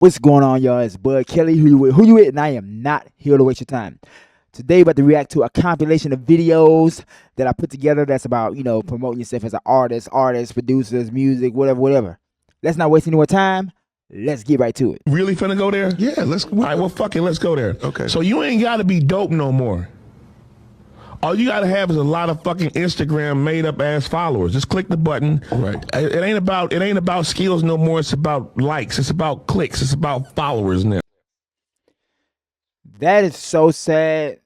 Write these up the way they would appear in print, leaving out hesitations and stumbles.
What's going on, y'all? It's Bud Kelly. Who you with? Who you with? And I am not here to waste your time. Today, about to react to a compilation of videos that I put together. That's about promoting yourself as an artist, producers, music, whatever. Let's not waste any more time. Let's get right to it. Really finna go there? Yeah, let's. All right, well, fuck it, let's go there. Okay. So you ain't gotta be dope no more. All you gotta have is a lot of fucking Instagram made up ass followers. Just click the button. Right. It ain't about skills no more. It's about likes. It's about clicks. It's about followers now. That is so sad,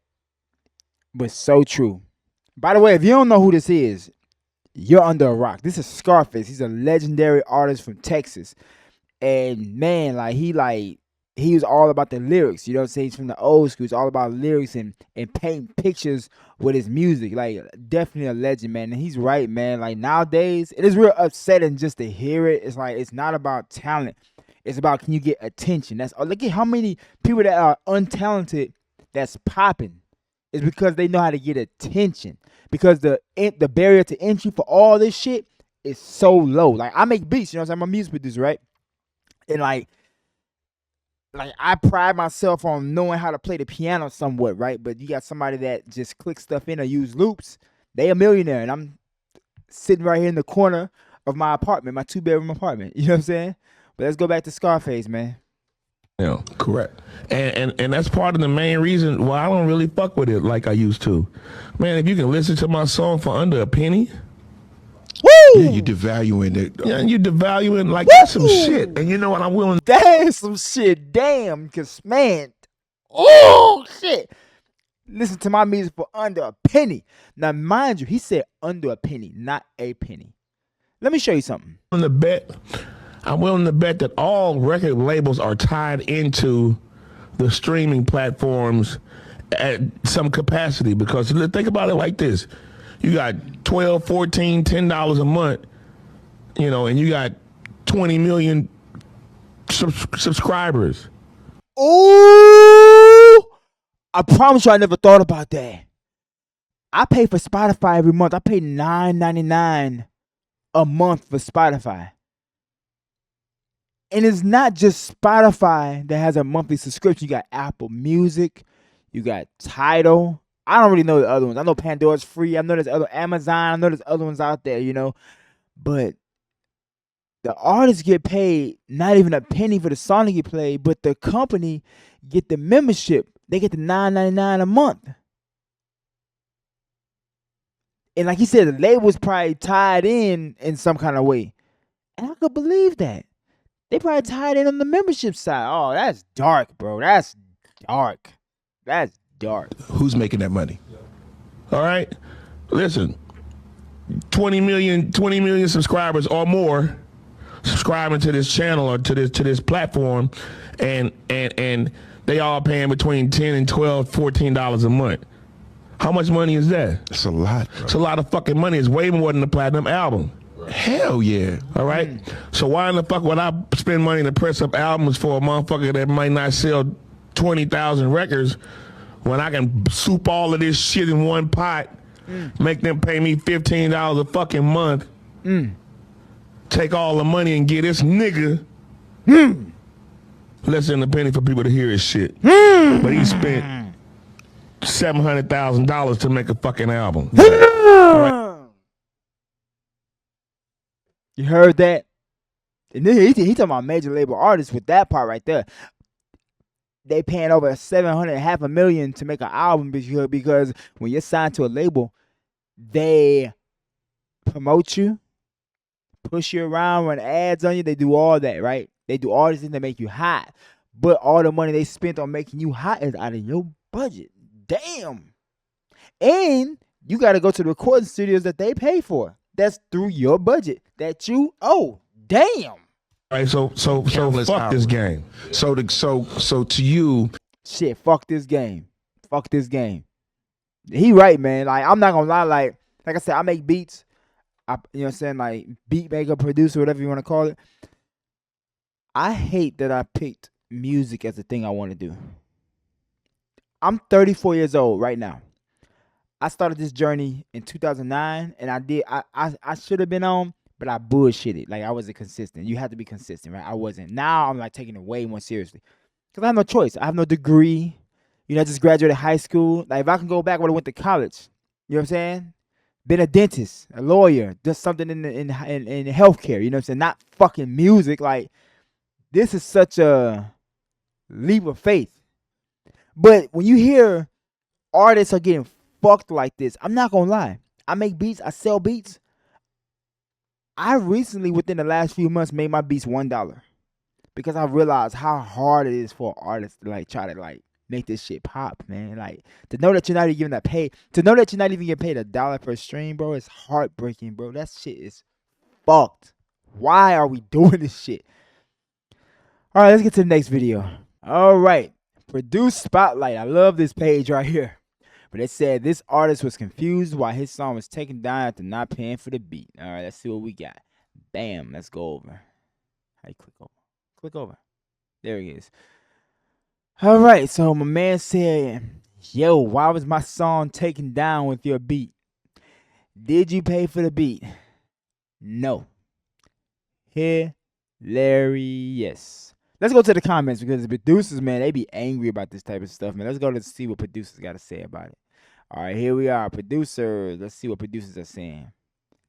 but so true. By the way, if you don't know who this is, you're under a rock. This is Scarface. He's a legendary artist from Texas. And man, he was all about the lyrics. You know what I'm saying? He's from the old school. It's all about lyrics and painting pictures with his music. Like, definitely a legend, man. And he's right, man. Like, nowadays, it is real upsetting just to hear it. It's like, it's not about talent. It's about, can you get attention? That's look at how many people that are untalented that's popping. It's because they know how to get attention. Because the barrier to entry for all this shit is so low. Like, I make beats, you know what I'm saying? I'm a music producer, right? And like I pride myself on knowing how to play the piano somewhat, right? But you got somebody that just clicks stuff in or use loops, they a millionaire, and I'm sitting right here in the corner of my apartment, my 2-bedroom apartment. You know what I'm saying? But let's go back to Scarface, man. Yeah, Correct. and that's part of the main reason why I don't really fuck with it like I used to. Man, if you can listen to my song for under a penny, Woo! Yeah, you devaluing it. yeah, and you devaluing like that's some shit. And you know what? I'm willing. That is some shit. Damn, cause man, oh shit. Listen to my music for under a penny. Now, mind you, he said under a penny, not a penny. Let me show you something. To bet, I'm willing to bet that all record labels are tied into the streaming platforms at some capacity. Because think about it like this: you got 12, 14, $10 a month, and you got 20 million subscribers. Ooh, I promise you, I never thought about that. I pay for Spotify every month. I pay $9.99 a month for Spotify. And it's not just Spotify that has a monthly subscription. You got Apple Music, you got Tidal. I don't really know the other ones. I know Pandora's free. I know there's other Amazon. I know there's other ones out there, But the artists get paid not even a penny for the song to get played, but the company get the membership. They get the $9.99 a month. And like he said, the label's probably tied in some kind of way. And I could believe that. They probably tied in on the membership side. Oh, that's dark, bro. That's dark. That's dark. Who's making that money? All right, listen, 20 million subscribers or more subscribing to this channel or to this platform, and they all paying between $10 and $12, $14 a month. How much money is that? It's a lot. Bro. It's a lot of fucking money. It's way more than the platinum album. Hell yeah. All right. So why in the fuck would I spend money to press up albums for a motherfucker that might not sell 20,000 records when I can soup all of this shit in one pot, make them pay me $15 a fucking month, take all the money and get this nigga less than a penny for people to hear his shit. But he spent $700,000 to make a fucking album. You heard that? And then he talking about major label artists with that part right there. They paying over $700,000 to make an album because when you're signed to a label, they promote you, push you around, run ads on you. They do all that, right? They do all these things to make you hot. But all the money they spent on making you hot is out of your budget. Damn. And you got to go to the recording studios that they pay for. That's through your budget that you owe. Damn. All right, so fuck this game. So to you, shit, fuck this game. Fuck this game. He right, man. Like, I'm not gonna lie, like I said, I make beats. You know what I'm saying? Like, beat maker, producer, whatever you want to call it. I hate that I picked music as the thing I want to do. I'm 34 years old right now. I started this journey in 2009, and I should have been on but I bullshitted. Like I wasn't consistent. You have to be consistent, right? I wasn't. Now I'm like taking it way more seriously because I have no choice. I have no degree. You know, I just graduated high school. Like if I can go back when I went to college, you know what I'm saying? Been a dentist, a lawyer, just something in healthcare. You know what I'm saying? Not fucking music. Like this is such a leap of faith. But when you hear artists are getting fucked like this, I'm not gonna lie. I make beats. I sell beats. I recently, within the last few months, made my beats $1 because I realized how hard it is for artists to like try to like make this shit pop, man. Like to know that you're not even getting that paid, to know that you're not even getting paid $1 per stream, bro, it's heartbreaking, bro. That shit is fucked. Why are we doing this shit? All right, let's get to the next video. All right, Produce Spotlight. I love this page right here. But it said this artist was confused why his song was taken down after not paying for the beat. All right, let's see what we got. Bam, let's go over. How you click over? Click over. There he is. All right, so my man said, yo, why was my song taken down with your beat? Did you pay for the beat? No. Hilarious. Let's go to the comments because the producers, man, they be angry about this type of stuff, man. Let's go to see what producers got to say about it. All right, here we are. Producers. Let's see what producers are saying.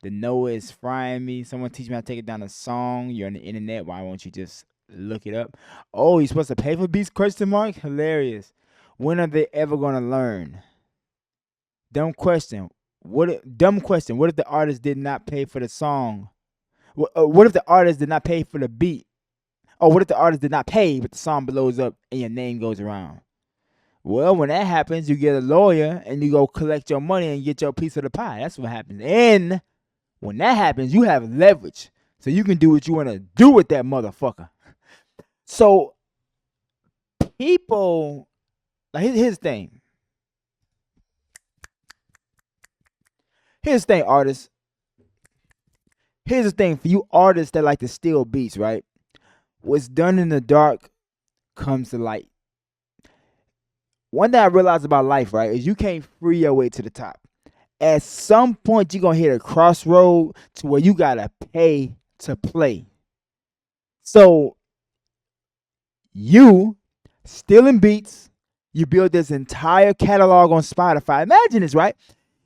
The Noah is frying me. Someone teach me how to take it down a song. You're on the internet. Why won't you just look it up? Oh, you're supposed to pay for beats? Question mark. Hilarious. When are they ever gonna learn? Dumb question. Dumb question. What if the artist did not pay for the song? What if the artist did not pay for the beat? Oh, what if the artist did not pay, but the song blows up and your name goes around? Well, when that happens, you get a lawyer and you go collect your money and get your piece of the pie. That's what happens. And when that happens, you have leverage. So you can do what you want to do with that motherfucker. So people, like here's the thing. Here's the thing, artists. Here's the thing for you artists that like to steal beats, right? What's done in the dark comes to light. One thing I realized about life, right, is you can't free your way to the top. At some point, you're going to hit a crossroad to where you got to pay to play. So, you stealing beats, you build this entire catalog on Spotify. Imagine this, right?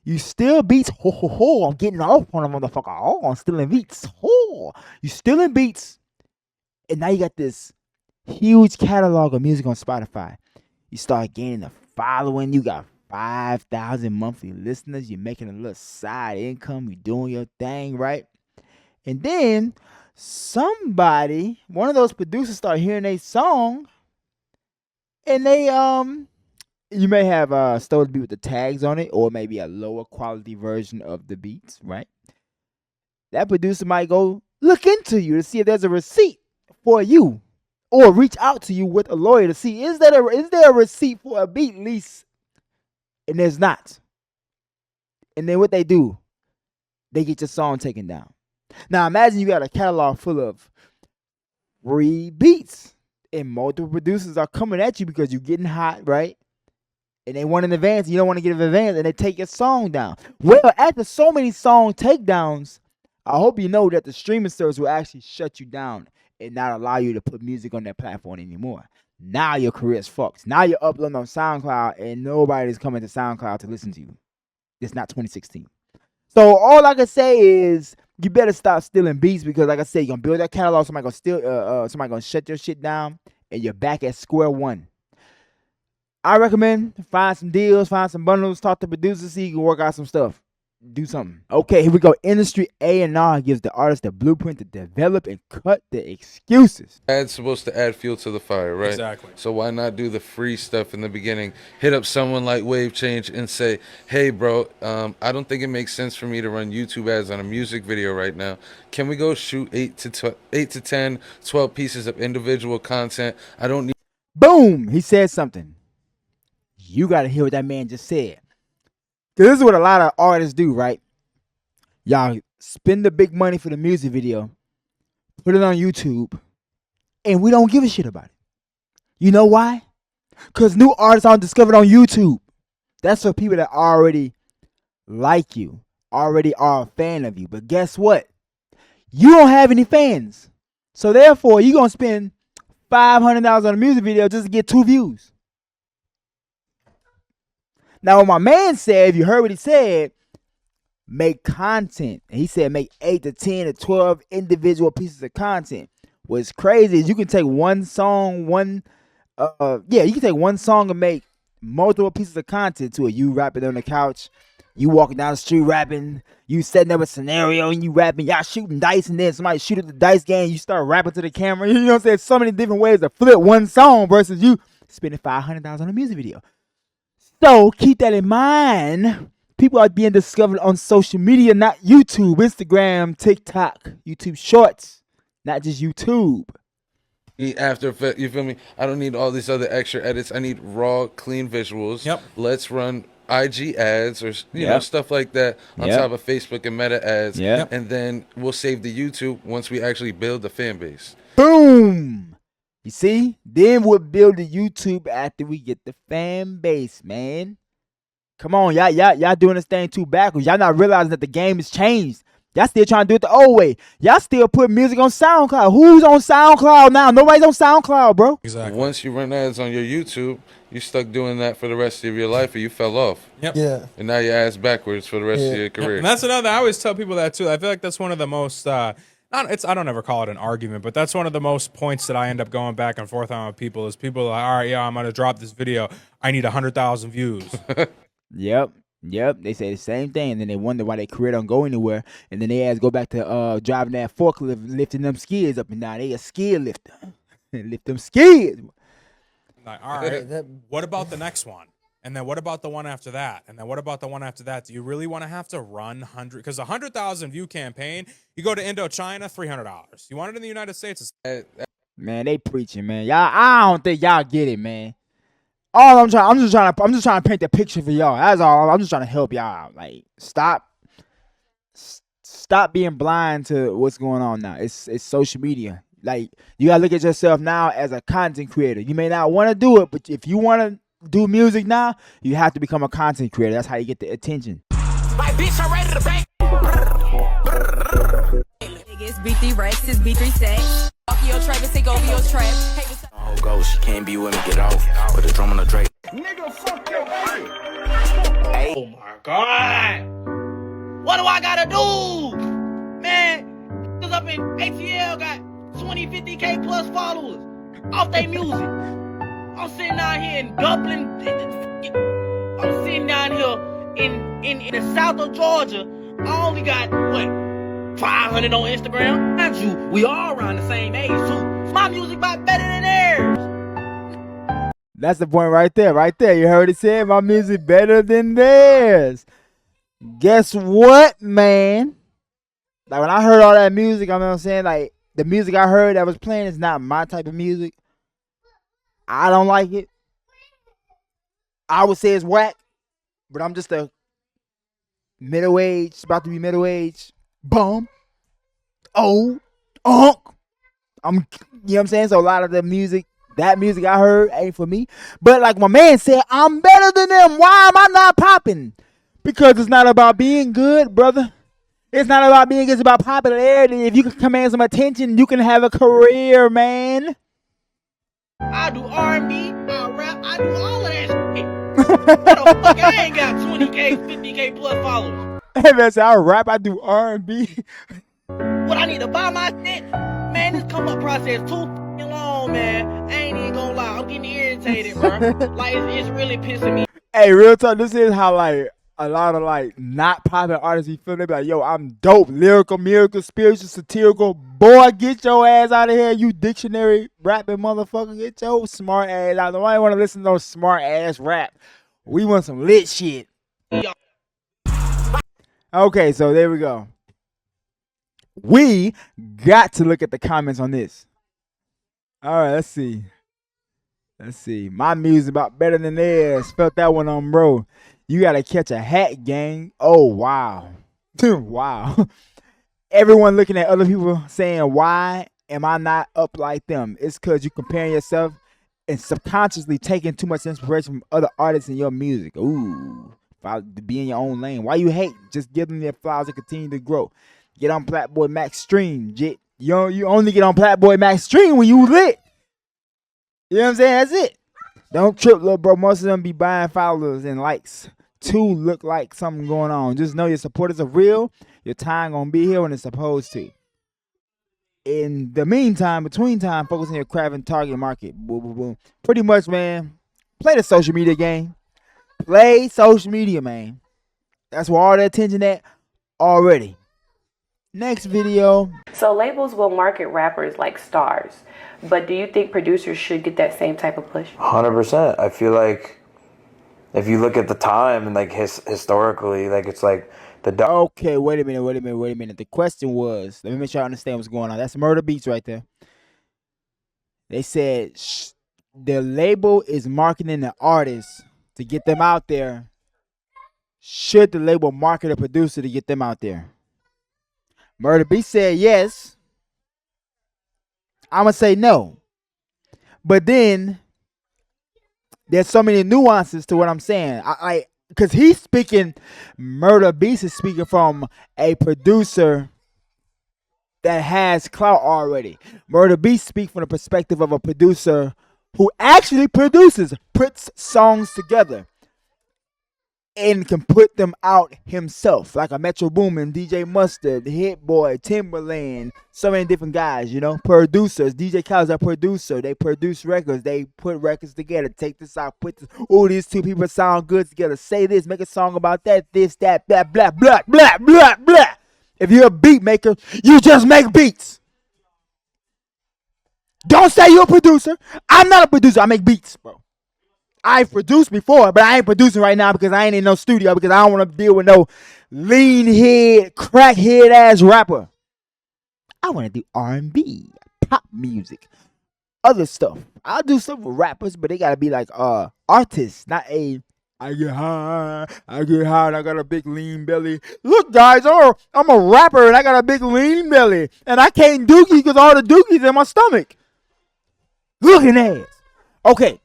You steal beats. Ho, ho, ho, I'm getting off on a motherfucker. Oh, I'm stealing beats. Oh, you stealing beats. And now you got this huge catalog of music on Spotify. You start gaining a following. You got 5,000 monthly listeners. You're making a little side income. You're doing your thing, right? And then somebody, one of those producers, start hearing a song, and they you may have stolen the beat with the tags on it, or maybe a lower quality version of the beats, right? That producer might go look into you to see if there's a receipt for you, or reach out to you with a lawyer to see is there a receipt for a beat lease, and there's not. And then what they do, they get your song taken down. Now imagine you got a catalog full of free beats, and multiple producers are coming at you because you're getting hot, right? And they want an advance, you don't want to get an advance, and they take your song down. Well, after so many song takedowns, I hope you know that the streaming service will actually shut you down and not allow you to put music on that platform anymore. Now your career is fucked. Now you're uploading on SoundCloud and nobody's coming to SoundCloud to listen to you. It's not 2016. So all I can say is you better stop stealing beats because, like I said, you're gonna build that catalog. Somebody gonna steal. Somebody gonna shut your shit down, and you're back at square one. I recommend find some deals, find some bundles, talk to producers, see you can work out some stuff. Do something. Okay, here we go. Industry A&R gives the artist the blueprint to develop and cut the excuses. Ad's supposed to add fuel to the fire, right? Exactly. So why not do the free stuff in the beginning? Hit up someone like Wave Change and say, hey, bro, I don't think it makes sense for me to run YouTube ads on a music video right now. Can we go shoot 8 to 10, 12 pieces of individual content? I don't need... Boom! He said something. You got to hear what that man just said. This is what a lot of artists do, right? Y'all spend the big money for the music video, put it on YouTube, and we don't give a shit about it. You know why? Because new artists aren't discovered on YouTube. That's for people that already like you, already are a fan of you. But guess what? You don't have any fans. So therefore, you're going to spend $500 on a music video just to get 2 views. Now, what my man said, if you heard what he said, make content. And he said make 8 to 10 to 12 individual pieces of content. What's crazy is you can take one song, you can take one song and make multiple pieces of content to it. You rapping on the couch, you walking down the street rapping, you setting up a scenario and you rapping, y'all shooting dice, and then somebody shoot at the dice game, you start rapping to the camera. You know what I'm saying? So many different ways to flip one song versus you spending $500 on a music video. So keep that in mind. People are being discovered on social media, not YouTube, Instagram, TikTok, YouTube Shorts, not just YouTube. After Effects, you feel me? I don't need all these other extra edits. I need raw, clean visuals. Yep. Let's run IG ads or you know stuff like that on top of Facebook and Meta ads. Yep. And then we'll save the YouTube once we actually build the fan base. Boom. You see? Then we'll build the YouTube after we get the fan base, man. Come on, y'all doing this thing too backwards. Y'all not realizing that the game has changed. Y'all still trying to do it the old way. Y'all still put music on SoundCloud. Who's on SoundCloud now? Nobody's on SoundCloud, bro. Exactly. Once you run ads on your YouTube, you stuck doing that for the rest of your life, or you fell off. Yep. Yeah. And now your ass backwards for the rest of your career. And that's another. I always tell people that too. I feel like that's one of the most. I don't ever call it an argument, but that's one of the most points that I end up going back and forth on with people. Is people are like, all right, yeah, I'm gonna drop this video. I need 100,000 views. Yep, they say the same thing, and then they wonder why their career don't go anywhere, and then they ass go back to driving that forklift, lifting them skids up and down. They a skid lifter, lift them skids. Like, all right, what about the next one? And then what about the one after that? And then what about the one after that? Do you really want to have to run 100? Because a 100,000 view campaign, you go to Indochina, $300. You want it in the United States? Man, they preaching, man. Y'all, I don't think y'all get it, man. I'm just trying to paint the picture for y'all. That's all. I'm just trying to help y'all out. Like, stop being blind to what's going on now. It's social media. Like, you gotta look at yourself now as a content creator. You may not want to do it, but if you want to do music now, you have to become a content creator. That's how you get the attention. My bitch, I'm ready to bang. Niggas, B3 Rex, is B3 Sex. Off your Travis, take over your trap. Oh, go, she can't be with me, get off. Put the drum on the Drake. Nigga, fuck your hey. Oh my God. What do I gotta do? Man, cause up in ATL got 20, 50K plus followers off their music. I'm sitting down here in Dublin. I'm sitting down here in the south of Georgia. I only got, 500 on Instagram? Not you. We all around the same age, too. My music about better than theirs. That's the point right there. Right there. You heard it said, my music better than theirs. Guess what, man? Like, when I heard all that music, I know what I'm saying? Like, the music I heard that was playing is not my type of music. I don't like it. I would say it's whack, but I'm just a middle-aged, about to be middle-aged bum. You know what I'm saying? So a lot of the music, that music I heard ain't for me. But like my man said, I'm better than them. Why am I not popping? Because it's not about being good, brother. It's not about being good. It's about popularity. If you can command some attention, you can have a career, man. I do R&B, I rap, I do all of that shit. What the fuck? I ain't got 20K, 50K plus followers. Hey man, say I rap, I do R&B. What I need to buy my shit? Man, this come up process too long, man. I ain't even gonna lie. I'm getting irritated, bro. Like, it's really pissing me. Hey, real talk, this is how, like, a lot of, like, not popular artists be feeling. They be like, yo, I'm dope. Lyrical, miracle, spiritual, satirical. Boy, get your ass out of here, you dictionary rapping motherfucker. Get your smart ass out. Nobody want to listen to no smart ass rap. We want some lit shit. Okay, so there we go. We got to look at the comments on this. All right, let's see. My music about better than theirs. Felt that one on, bro. You got to catch a hat, gang. Oh, wow. Wow. Everyone looking at other people saying, why am I not up like them? It's because you comparing yourself and subconsciously taking too much inspiration from other artists in your music. Ooh. To be in your own lane. Why you hate? Just give them their flowers and continue to grow. Get on Playboy Max Stream, jit. You only get on Playboy Max Stream when you lit. You know what I'm saying? That's it. Don't trip, little bro. Most of them be buying followers and likes to look like something going on. Just know your supporters are real. Your time gonna be here when it's supposed to. In the meantime, between time, focus on your craft and target market. Boom, boom, boom. Pretty much, man. Play the social media game. Play social media, man. That's where all the attention at already. Next video. So labels will market rappers like stars, but do you think producers should get that same type of push? 100%. I feel like if you look at the time and like historically, like it's like Okay, wait a minute. The question was, let me make sure I understand what's going on. That's Murder Beats right there. They said the label is marketing the artist to get them out there. Should the label market a producer to get them out there? Murder Beats said yes. I'm going to say no. But then there's so many nuances to what I'm saying. Because he's speaking, Murder Beast is speaking from a producer that has clout already. Murder Beast speaks from the perspective of a producer who actually puts songs together, and can put them out himself, like a Metro Boomin, DJ Mustard, Hit Boy, Timberland, so many different guys, you know, producers. DJ Khaled's a producer. They produce records. They put records together. Take this out, put this. Oh, these two people sound good together. Say this, make a song about that, this, that, blah, blah, blah, blah, blah, blah. If you're a beat maker, you just make beats. Don't say you're a producer. I'm not a producer. I make beats, bro. I've produced before, but I ain't producing right now because I ain't in no studio, because I don't want to deal with no lean head, crackhead ass rapper. I want to do R&B, pop music, other stuff. I'll do stuff with rappers, but they gotta be like artists, not I get high, and I got a big lean belly. Look, guys, I'm a rapper and I got a big lean belly, and I can't dookie because all the dookies in my stomach. Looking ass. Okay.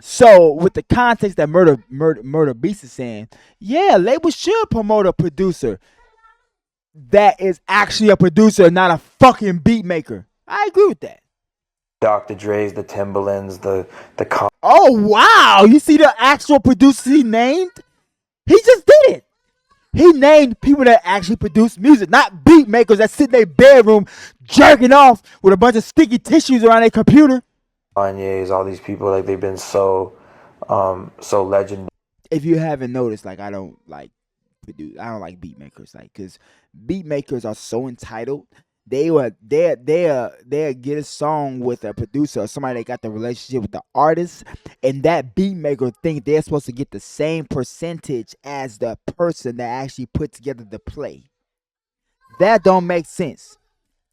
So, with the context that Murder Beast is saying, yeah, labels should promote a producer that is actually a producer, not a fucking beat maker. I agree with that. Dr. Dre's, the Timberlands, the Oh, wow. You see the actual producer he named? He just did it. He named people that actually produce music, not beat makers that sit in their bedroom jerking off with a bunch of sticky tissues around their computer. Kanye's, all these people, like they've been so legendary. If you haven't noticed, like I don't like beat makers, like, because beat makers are so entitled. They'll get a song with a producer or somebody that got the relationship with the artist, and that beat maker think they're supposed to get the same percentage as the person that actually put together the play. That don't make sense.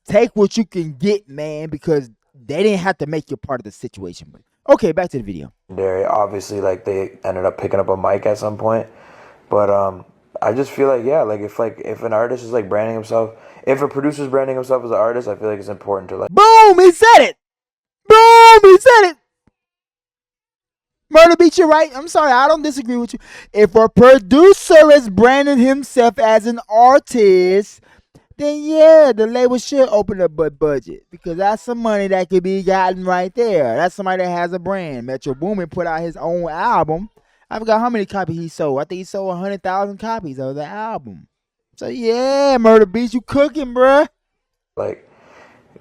Take what you can get, man, because they didn't have to make you part of the situation. But okay, back to the video. Obviously, like they ended up picking up a mic at some point, but I just feel like, yeah, like if an artist is like branding himself, if a producer's branding himself as an artist, I feel like it's important to like. Boom! He said it. Boom! He said it. Murder Beat, you're right. I'm sorry, I don't disagree with you. If a producer is branding himself as an artist, then yeah, the label should open up a budget, because that's some money that could be gotten right there. That's somebody that has a brand. Metro Boomin put out his own album. I forgot how many copies he sold. I think he sold 100,000 copies of the album. So yeah, Murder Beats, you cooking, bruh. Like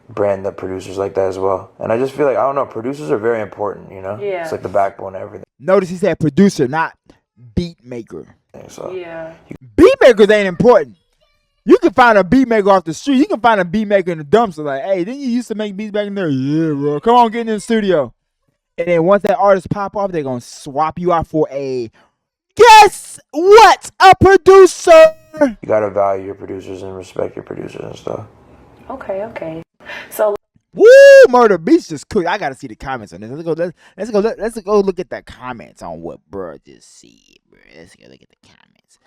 brand the producers like that as well. And I just feel like, I don't know, producers are very important, you know? Yeah. It's like the backbone of everything. Notice he said producer, not beat maker. So Yeah. Beat makers ain't important. You can find a beat maker off the street. You can find a beat maker in the dumpster. Like, hey, didn't you used to make beats back in there? Yeah, bro. Come on, get in the studio. And then once that artist pop off, they're going to swap you out for a, guess what? A producer. you gotta value your producers and respect your producers and stuff. Okay. So Woo! Murder Beast just cooked. I gotta see the comments on this. Let's go look at the comments on what bro just said, bro. Let's go look at the comments.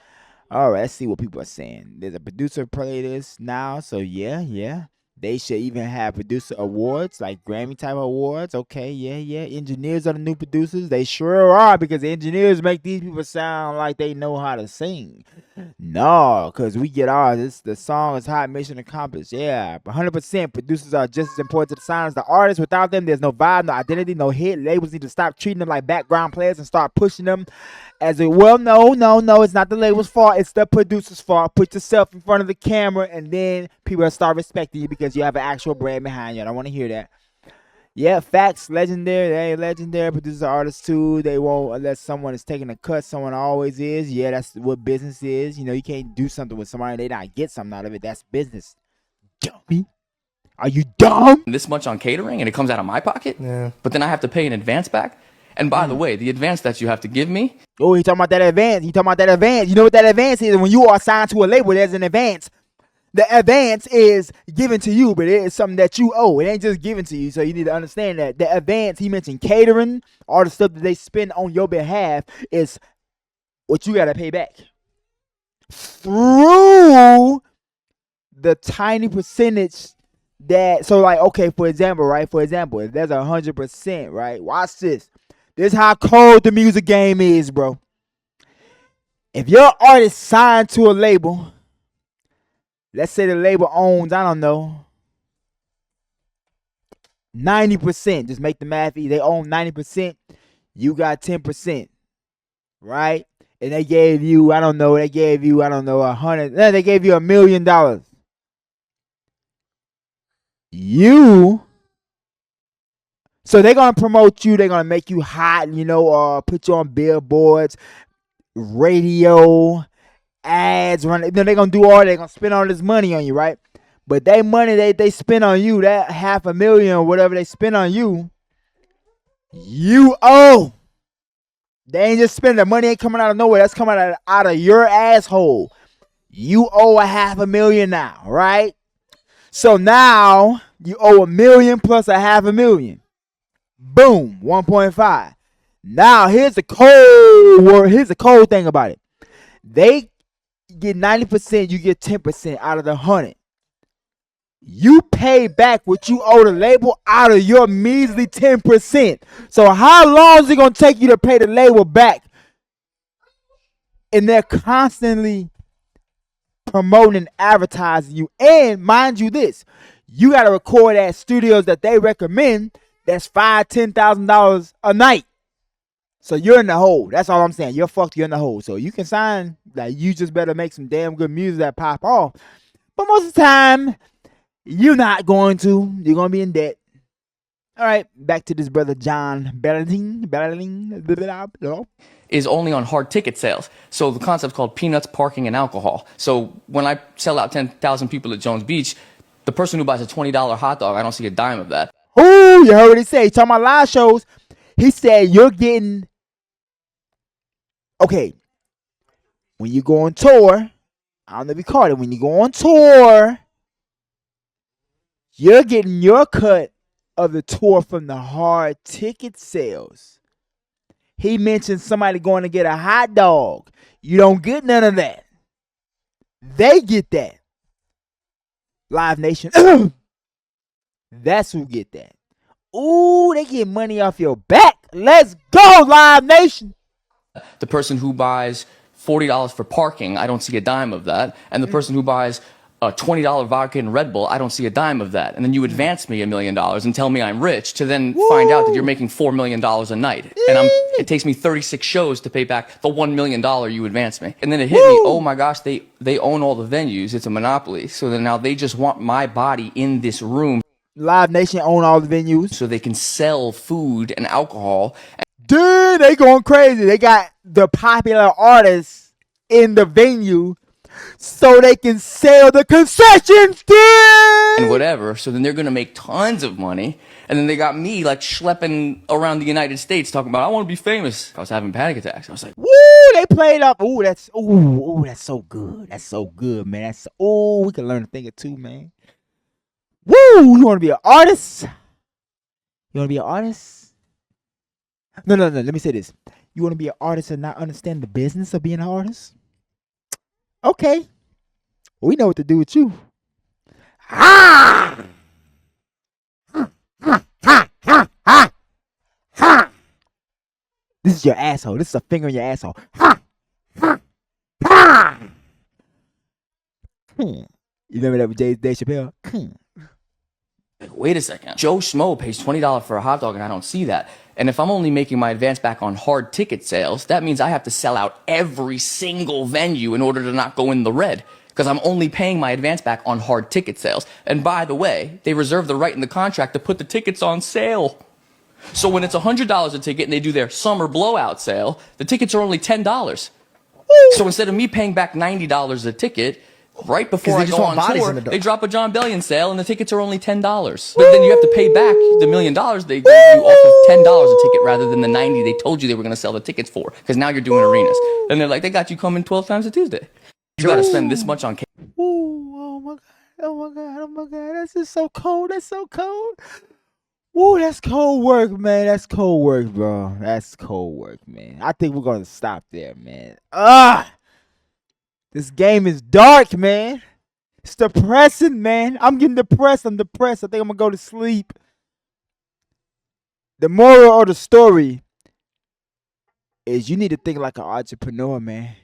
All right, let's see what people are saying. There's a producer play this now, so yeah. They should even have producer awards, like Grammy type awards. Okay, yeah. Engineers are the new producers. They sure are, because engineers make these people sound like they know how to sing. No, because we get ours. The song is hot, mission accomplished. Yeah, 100%. Producers are just as important to the sound as the artists. Without them, there's no vibe, no identity, no hit. Labels need to stop treating them like background players and start pushing them as a, well, no, it's not the label's fault. It's the producer's fault. Put yourself in front of the camera, and then people will start respecting you because you have an actual brand behind you. I don't want to hear that. Yeah, facts, legendary. They legendary producers are artists too. They won't unless someone is taking a cut. Someone always is. Yeah, that's what business is. You know, you can't do something with somebody and they not get something out of it. That's business. Dummy. Are you dumb? This much on catering and it comes out of my pocket? Yeah. But then I have to pay in advance back? And by the way, the advance that you have to give me. Oh, he talking about that advance. You know what that advance is? When you are signed to a label, there's an advance. The advance is given to you, but it is something that you owe. It ain't just given to you, so you need to understand that. The advance, he mentioned catering, all the stuff that they spend on your behalf is what you got to pay back. Through the tiny percentage that, so like, okay, for example, if there's 100%, right? Watch this. This is how cold the music game is, bro. If your artist signed to a label, let's say the label owns, I don't know, 90%. Just make the math easy. They own 90%. You got 10%. Right? And they gave you, I don't know, they gave you $1 million. So they're going to promote you. They're going to make you hot, put you on billboards, radio, ads, they're gonna do all. They're gonna spend all this money on you, right? But that money they spend on you, that $500,000 or whatever they spend on you, you owe. They ain't just spending. The money ain't coming out of nowhere. That's coming out of your asshole. You owe $500,000 now, right? So now you owe $1 million plus $500,000. Boom, 1.5. Now here's the cold thing about it. They get 90%, you get 10% out of the 100. You pay back what you owe the label out of your measly 10%. So how long is it gonna take you to pay the label back? And they're constantly promoting and advertising you. And mind you this, you gotta record at studios that they recommend that's $5,000-$10,000 a night. So you're in the hole. That's all I'm saying. You're fucked. You're in the hole. So you can sign. Like, you just better make some damn good music that pop off. But most of the time, you're not going to. You're going to be in debt. All right. Back to this brother John Belling. Is only on hard ticket sales. So the concept's called peanuts, parking, and alcohol. So when I sell out 10,000 people at Jones Beach, the person who buys a $20 hot dog, I don't see a dime of that. Ooh, you heard what he said. He's talking about live shows. He said you're getting... Okay, when you go on tour, I don't know if you caught it. When you go on tour, you're getting your cut of the tour from the hard ticket sales. He mentioned somebody going to get a hot dog. You don't get none of that. They get that. Live Nation. That's who get that. Ooh, they get money off your back. Let's go, Live Nation. The person who buys $40 for parking, I don't see a dime of that. And the person who buys a $20 vodka and Red Bull, I don't see a dime of that. And then you advance me $1 million and tell me I'm rich to then find out that you're making $4 million a night. And it takes me 36 shows to pay back the $1 million you advance me. And then it hit me, oh my gosh, they own all the venues. It's a monopoly. So then now they just want my body in this room. Live Nation own all the venues. So they can sell food and alcohol. Dude, they going crazy. They got the popular artists in the venue so they can sell the concessions, dude. And whatever. So then they're going to make tons of money. And then they got me like schlepping around the United States talking about, I want to be famous. I was having panic attacks. I was like, woo, they played up. Ooh, that's so good. That's so good, man. We can learn a thing or two, man. Woo, you want to be an artist? You want to be an artist? No. Let me say this. You want to be an artist and not understand the business of being an artist? Okay. We know what to do with you. This is your asshole. This is a finger in your asshole. You remember that with Dave Chappelle? Wait a second. Joe Schmo pays $20 for a hot dog and I don't see that. And if I'm only making my advance back on hard ticket sales, that means I have to sell out every single venue in order to not go in the red. Because I'm only paying my advance back on hard ticket sales. And by the way, they reserve the right in the contract to put the tickets on sale. So when it's $100 a ticket and they do their summer blowout sale, the tickets are only $10. So instead of me paying back $90 a ticket, right before I go on tour, they drop a John Bellion sale and the tickets are only $10. But then you have to pay back the $1 million they give you off of $10 a ticket rather than the $90 they told you they were going to sell the tickets for. Because now you're doing arenas. And they're like, they got you coming 12 times a Tuesday. You got to spend this much on cake. Ooh, oh my god, oh my god, oh my god. That's just so cold. That's so cold. Ooh, that's cold work, man. That's cold work, bro. That's cold work, man. I think we're gonna stop there, man. This game is dark, man. It's depressing, man. I'm getting depressed. I'm depressed. I think I'm gonna go to sleep. The moral of the story is you need to think like an entrepreneur, man.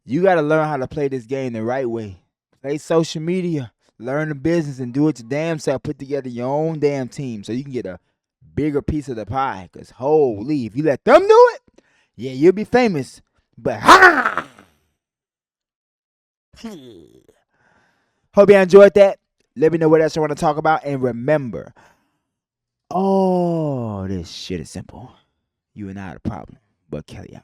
You gotta learn how to play this game the right way. Play social media. Learn the business and do it your damn self. Put together your own damn team so you can get a bigger piece of the pie. Because holy, if you let them do it, yeah, you'll be famous. But hope you enjoyed that. Let me know what else you want to talk about. And remember, oh, this shit is simple. You and I are the problem. But Kelly out.